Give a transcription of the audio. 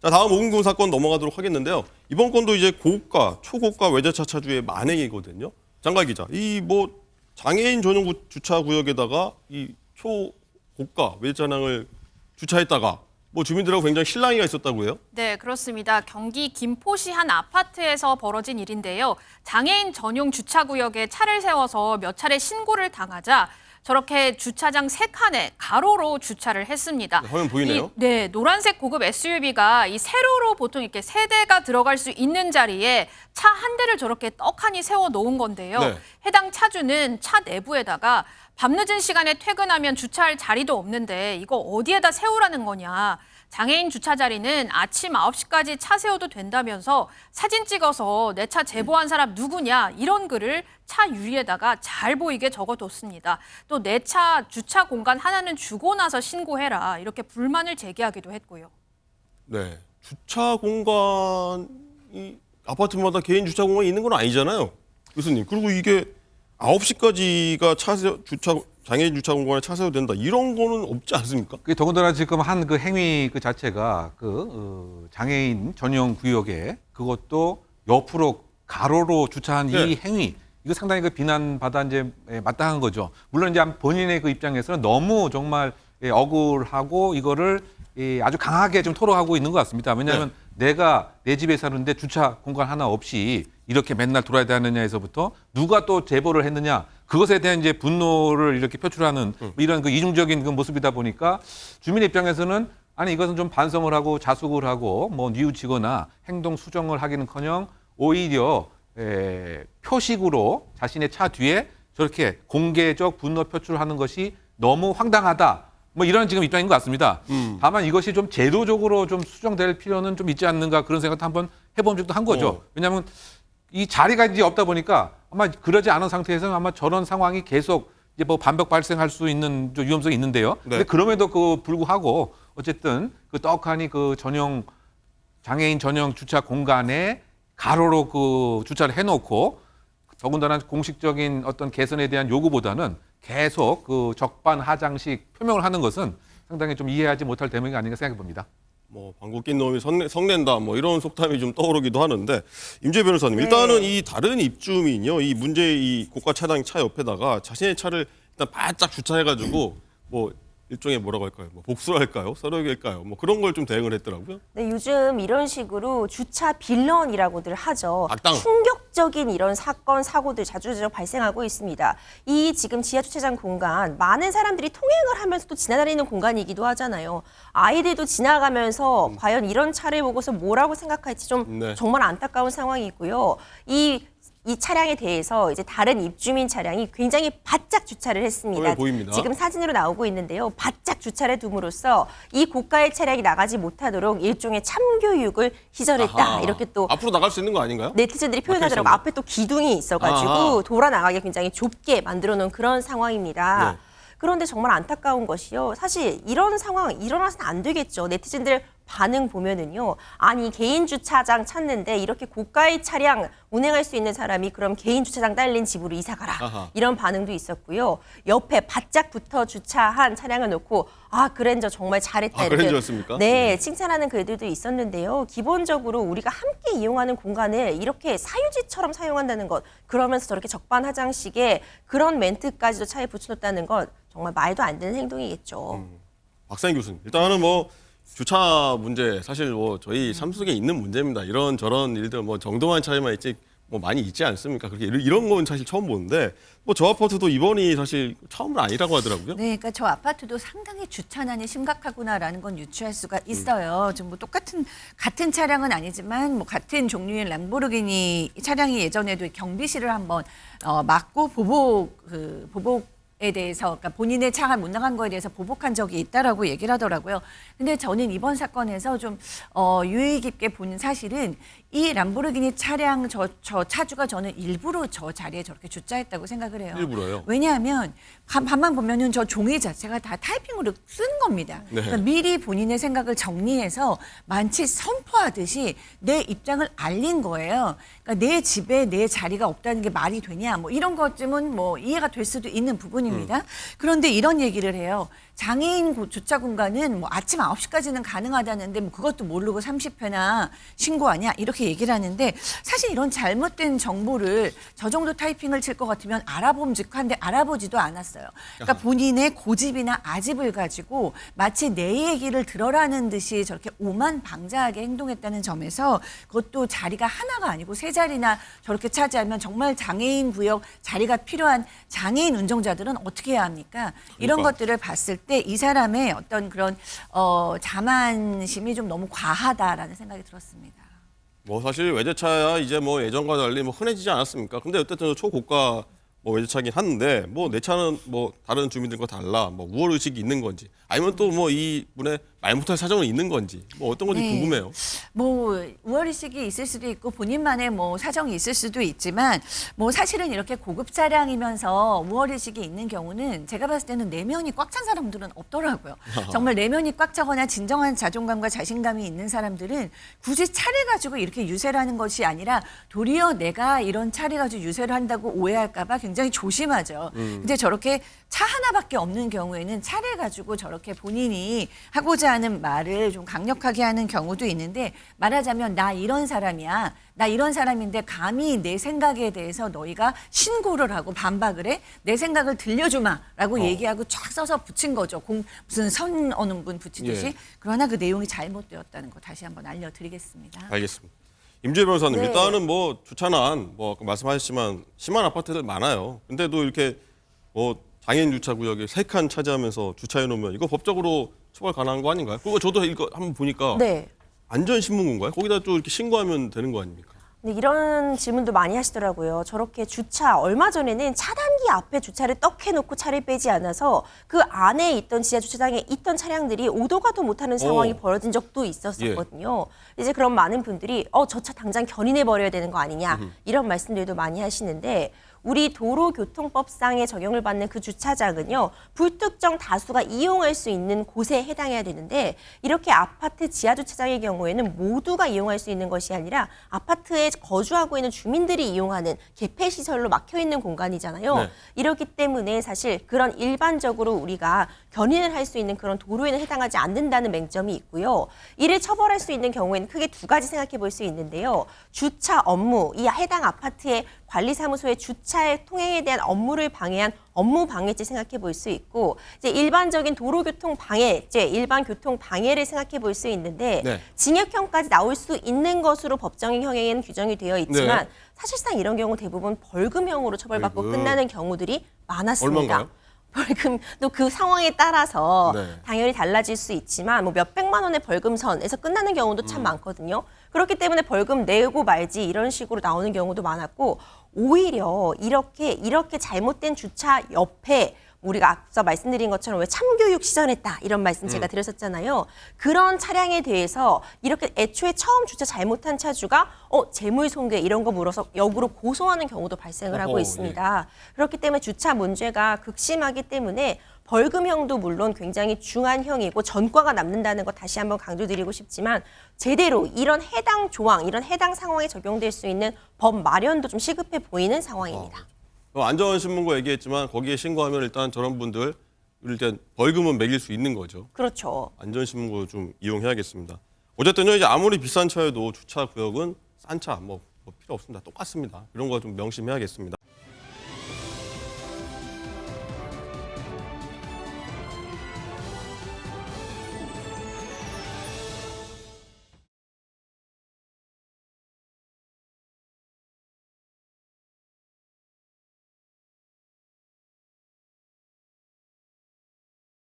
자, 다음 오금군 사건 넘어가도록 하겠는데요. 이번 건도 이제 고가, 초고가 외제차 차주의 만행이거든요. 장갈 기자, 이 뭐 장애인 전용 주차 구역에다가 이 초고가 외제 차량을 주차했다가 뭐 주민들하고 굉장히 실랑이가 있었다고 해요? 네, 그렇습니다. 경기 김포시 한 아파트에서 벌어진 일인데요. 장애인 전용 주차구역에 차를 세워서 몇 차례 신고를 당하자 저렇게 주차장 3칸에 가로로 주차를 했습니다. 네, 화면 보이네요. 네, 노란색 고급 SUV가 이 세로로 보통 이렇게 3대가 들어갈 수 있는 자리에 차 한 대를 저렇게 떡하니 세워 놓은 건데요. 네. 해당 차주는 차 내부에다가 밤늦은 시간에 퇴근하면 주차할 자리도 없는데 이거 어디에다 세우라는 거냐. 장애인 주차 자리는 아침 9시까지 차 세워도 된다면서 사진 찍어서 내 차 제보한 사람 누구냐 이런 글을 차 유리에다가 잘 보이게 적어뒀습니다. 또 내 차 주차 공간 하나는 주고 나서 신고해라 이렇게 불만을 제기하기도 했고요. 네, 주차 공간이 아파트마다 개인 주차 공간이 있는 건 아니잖아요, 교수님. 그리고 이게 9시까지가 장애인 주차 공간에 차 세워도 된다 이런 거는 없지 않습니까? 그 더군다나 지금 한 그 행위 그 자체가 장애인 전용 구역에 그것도 옆으로 가로로 주차한 네. 이 행위 이거 상당히 그 비난받아 이제 마땅한 거죠. 물론 이제 본인의 그 입장에서는 너무 정말 억울하고 이거를 아주 강하게 좀 토로하고 있는 것 같습니다. 왜냐하면 내가 내 집에 사는데 주차 공간 하나 없이 이렇게 맨날 돌아야 되느냐에서부터 누가 또 제보를 했느냐 그것에 대한 이제 분노를 이렇게 표출하는 뭐 이런 그 이중적인 그 모습이다 보니까 주민 입장에서는 아니 이것은 좀 반성을 하고 자숙을 하고 뭐 뉘우치거나 행동 수정을 하기는커녕 오히려 표식으로 자신의 차 뒤에 저렇게 공개적 분노 표출하는 것이 너무 황당하다. 뭐 이런 지금 입장인 것 같습니다. 다만 이것이 좀 제도적으로 좀 수정될 필요는 좀 있지 않는가 그런 생각도 한번 해본 적도 한 거죠. 왜냐하면 이 자리가 이제 없다 보니까 아마 그러지 않은 상태에서는 아마 저런 상황이 계속 이제 뭐 반복 발생할 수 있는 좀 위험성이 있는데요. 네. 근데 그럼에도 불구하고 어쨌든 그 떡하니 그 장애인 전용 주차 공간에 가로로 그 주차를 해놓고 더군다나 공식적인 어떤 개선에 대한 요구보다는 계속 그 적반하장식 표명을 하는 것은 상당히 좀 이해하지 못할 대목이 아닌가 생각해 봅니다. 뭐 방구 낀 놈이 성낸다 뭐 이런 속담이 좀 떠오르기도 하는데 임재 변호사님 일단은 이 다른 입주민이요 이 문제 이 고가 차량 차 옆에다가 자신의 차를 일단 바짝 주차해가지고 뭐 일종의 뭐라고 할까요? 뭐 복수를 할까요? 서력일까요? 뭐 그런 걸 좀 대응을 했더라고요. 네, 요즘 이런 식으로 주차 빌런이라고들 하죠. 악당. 충격적인 이런 사건, 사고들 자주자주 발생하고 있습니다. 이 지금 지하주차장 공간, 많은 사람들이 통행을 하면서도 지나다니는 공간이기도 하잖아요. 아이들도 지나가면서 과연 이런 차를 보고서 뭐라고 생각할지 좀 네. 정말 안타까운 상황이고요. 이 차량에 대해서 이제 다른 입주민 차량이 굉장히 바짝 주차를 했습니다. 화면에 보입니다. 지금 사진으로 나오고 있는데요. 바짝 주차를 둠으로써 이 고가의 차량이 나가지 못하도록 일종의 참교육을 시전했다. 아하. 이렇게 또 앞으로 나갈 수 있는 거 아닌가요? 네티즌들이 표현하더라고요. 앞에 또 기둥이 있어가지고 아하. 돌아 나가게 굉장히 좁게 만들어 놓은 그런 상황입니다. 네. 그런데 정말 안타까운 것이요. 사실 이런 상황 일어나서는 안 되겠죠. 네티즌들 반응 보면은요. 아니 개인 주차장 찾는데 이렇게 고가의 차량 운행할 수 있는 사람이 그럼 개인 주차장 딸린 집으로 이사 가라. 아하. 이런 반응도 있었고요. 옆에 바짝 붙어 주차한 차량을 놓고 아 그랜저 정말 잘했다. 아, 이렇게 그랜저였습니까? 네, 칭찬하는 글들도 있었는데요. 기본적으로 우리가 함께 이용하는 공간을 이렇게 사유지처럼 사용한다는 것, 그러면서 저렇게 적반하장식의 그런 멘트까지도 차에 붙여놓다는 것 정말 말도 안 되는 행동이겠죠. 박상희 교수님 일단은 뭐 주차 문제 사실 뭐 저희 삶 속에 있는 문제입니다. 이런 저런 일들 뭐 정도만 차이만 있지 뭐 많이 있지 않습니까? 그렇게 이런 건 사실 처음 보는데 뭐 저 아파트도 이번이 사실 처음은 아니라고 하더라고요. 네, 그러니까 저 아파트도 상당히 주차난이 심각하구나라는 건 유추할 수가 있어요. 좀 뭐 같은 차량은 아니지만 뭐 같은 종류의 람보르기니 차량이 예전에도 경비실을 한번 막고 보복에 대해서 그러니까 본인의 차가 못 나간 거에 대해서 보복한 적이 있다라고 얘기를 하더라고요. 근데 저는 이번 사건에서 좀 유의 깊게 본 사실은 이 람보르기니 차량 저 차주가 저는 일부러 저 자리에 저렇게 주차했다고 생각을 해요. 일부러요? 왜냐하면 밤만 보면은 저 종이 자체가 다 타이핑으로 쓴 겁니다. 네. 그러니까 미리 본인의 생각을 정리해서 만치 선포하듯이 내 입장을 알린 거예요. 그러니까 내 집에 내 자리가 없다는 게 말이 되냐, 뭐 이런 것쯤은 뭐 이해가 될 수도 있는 부분입니다. 그런데 이런 얘기를 해요. 장애인 주차 공간은 뭐 아침 9시까지는 가능하다는데 뭐 그것도 모르고 30회나 신고하냐 이렇게 얘기를 하는데 사실 이런 잘못된 정보를 저 정도 타이핑을 칠 것 같으면 알아봄직한데 알아보지도 않았어요. 그러니까 본인의 고집이나 아집을 가지고 마치 내 얘기를 들어라는 듯이 저렇게 오만방자하게 행동했다는 점에서 그것도 자리가 하나가 아니고 세 자리나 저렇게 차지하면 정말 장애인 구역 자리가 필요한 장애인 운전자들은 어떻게 해야 합니까? 이런 그러니까. 것들을 봤을 때 이 사람의 어떤 그런 자만심이 좀 너무 과하다라는 생각이 들었습니다. 뭐 사실 외제차야 이제 뭐 예전과 달리 뭐 흔해지지 않았습니까? 근데 어쨌든 초고가 뭐 외제차긴 한데 뭐 내 차는 뭐 다른 주민들과 달라 뭐 우월 의식이 있는 건지 아니면 또 뭐 이 분의 말 못할 사정은 있는 건지 뭐 어떤 건지 네. 궁금해요. 뭐 우월의식이 있을 수도 있고 본인만의 뭐 사정이 있을 수도 있지만 뭐 사실은 이렇게 고급 차량이면서 우월의식이 있는 경우는 제가 봤을 때는 내면이 꽉 찬 사람들은 없더라고요. 정말 내면이 꽉 차거나 진정한 자존감과 자신감이 있는 사람들은 굳이 차를 가지고 이렇게 유세를 하는 것이 아니라 도리어 내가 이런 차를 가지고 유세를 한다고 오해할까 봐 굉장히 조심하죠. 근데 저렇게 차 하나밖에 없는 경우에는 차를 가지고 저렇게 본인이 하고자 하는 말을 좀 강력하게 하는 경우도 있는데 말하자면 나 이런 사람이야. 나 이런 사람인데 감히 내 생각에 대해서 너희가 신고를 하고 반박을 해? 내 생각을 들려주마라고 얘기하고 쫙 써서 붙인 거죠. 무슨 선 어는 분 붙이듯이. 예. 그러나 그 내용이 잘못되었다는 거 다시 한번 알려드리겠습니다. 알겠습니다. 임주혜 변호사님 네. 일단은 뭐 주차난 뭐 아까 말씀하셨지만 심한 아파트들 많아요. 근데도 이렇게 뭐 장애인 주차 구역에 3칸 차지하면서 주차해 놓으면 이거 법적으로 처벌 가능한 거 아닌가요? 그거 저도 이거 한번 보니까 네. 안전신문고인가요? 거기다 또 이렇게 신고하면 되는 거 아닙니까? 네, 이런 질문도 많이 하시더라고요. 저렇게 주차, 얼마 전에는 차단기 앞에 주차를 떡 해놓고 차를 빼지 않아서 그 안에 있던 지하 주차장에 있던 차량들이 오도 가도 못하는 상황이 벌어진 적도 있었거든요. 이제 그런 많은 분들이 저 차 당장 견인해 버려야 되는 거 아니냐 이런 말씀들도 많이 하시는데 우리 도로교통법상에 적용을 받는 그 주차장은요, 불특정 다수가 이용할 수 있는 곳에 해당해야 되는데 이렇게 아파트 지하 주차장의 경우에는 모두가 이용할 수 있는 것이 아니라 아파트에 거주하고 있는 주민들이 이용하는 개폐 시설로 막혀 있는 공간이잖아요. 네. 이렇기 때문에 사실 그런 일반적으로 우리가 견인을 할 수 있는 그런 도로에는 해당하지 않는다는 맹점이 있고요. 이를 처벌할 수 있는 경우에는 크게 두 가지 생각해 볼 수 있는데요. 주차 업무, 이 해당 아파트의 관리사무소의 주차의 통행에 대한 업무를 방해한 업무 방해죄 생각해 볼 수 있고 이제 일반적인 도로교통 방해죄, 일반 교통 방해를 생각해 볼 수 있는데 네. 징역형까지 나올 수 있는 것으로 법정의 형에는 규정이 되어 있지만 네. 사실상 이런 경우 대부분 벌금형으로 처벌받고 벌금. 끝나는 경우들이 많았습니다. 얼마인가요? 벌금도 그 상황에 따라서 네. 당연히 달라질 수 있지만 뭐 몇백만 원의 벌금선에서 끝나는 경우도 참 많거든요. 그렇기 때문에 벌금 내고 말지 이런 식으로 나오는 경우도 많았고 오히려 이렇게 잘못된 주차 옆에 우리가 앞서 말씀드린 것처럼 왜 참교육 시전했다 이런 말씀 제가 드렸었잖아요. 그런 차량에 대해서 이렇게 애초에 처음 주차 잘못한 차주가 재물 손괴 이런 거 물어서 역으로 고소하는 경우도 발생을 하고 어허, 있습니다. 그렇기 때문에 주차 문제가 극심하기 때문에 벌금형도 물론 굉장히 중한 형이고 전과가 남는다는 거 다시 한번 강조드리고 싶지만 제대로 이런 해당 조항, 이런 해당 상황에 적용될 수 있는 법 마련도 좀 시급해 보이는 상황입니다. 안전신문고 얘기했지만 거기에 신고하면 일단 저런 분들 일단 벌금은 매길 수 있는 거죠. 그렇죠. 안전신문고 좀 이용해야겠습니다. 어쨌든요 이제 아무리 비싼 차여도 주차 구역은 싼 차 뭐 필요 없습니다. 똑같습니다. 이런 거 좀 명심해야겠습니다.